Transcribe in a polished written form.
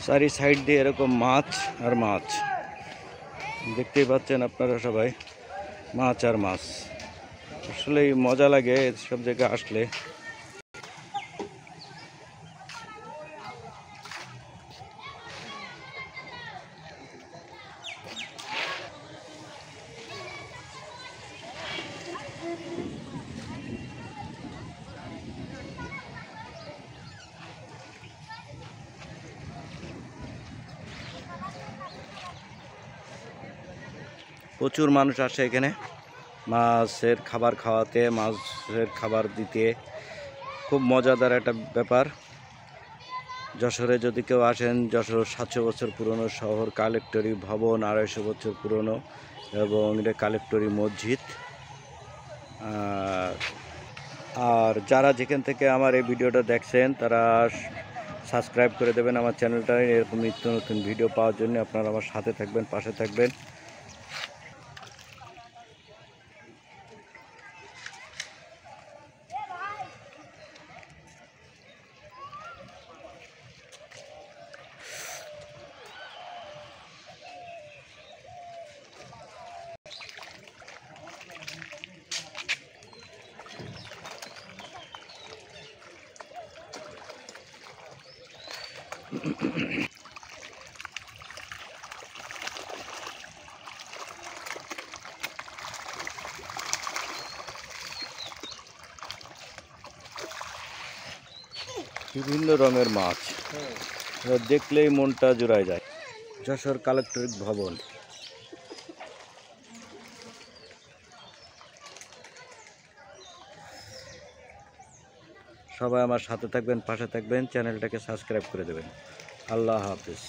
চারি সাইড দিয়ে এরকম মাছ আর মাছ দেখতেই পাচ্ছেন আপনারা সবাই, মাছ আর মাছ। আসলেই মজা লাগে সব জায়গায় আসলে। প্রচুর মানুষ আসে এখানে মাছের খাবার খাওয়াতে, মাছের খাবার দিতে। খুব মজাদার একটা ব্যাপার। যশোরে যদি কেউ আসেন, যশোর 700 বছর পুরনো শহর, কালেক্টরি ভবন 250 বছর পুরনো, এবং এটা কালেক্টরি মসজিদ। আর যারা যেখান থেকে আমার এই ভিডিওটা দেখছেন তারা সাবস্ক্রাইব করে দেবেন আমার চ্যানেলটা। এরকম নিত্য নতুন ভিডিও পাওয়ার জন্য আপনারা আমার সাথে থাকবেন, পাশে থাকবেন। বিভিন্ন রঙের মাছ, দেখলেই মনটা জুড়ায় যায়। যশোর কালেক্টরেট ভবন। সবাই আমার সাথে থাকবেন, পাশে থাকবেন, চ্যানেলটাকে সাবস্ক্রাইব করে দেবেন। আল্লাহ হাফেজ।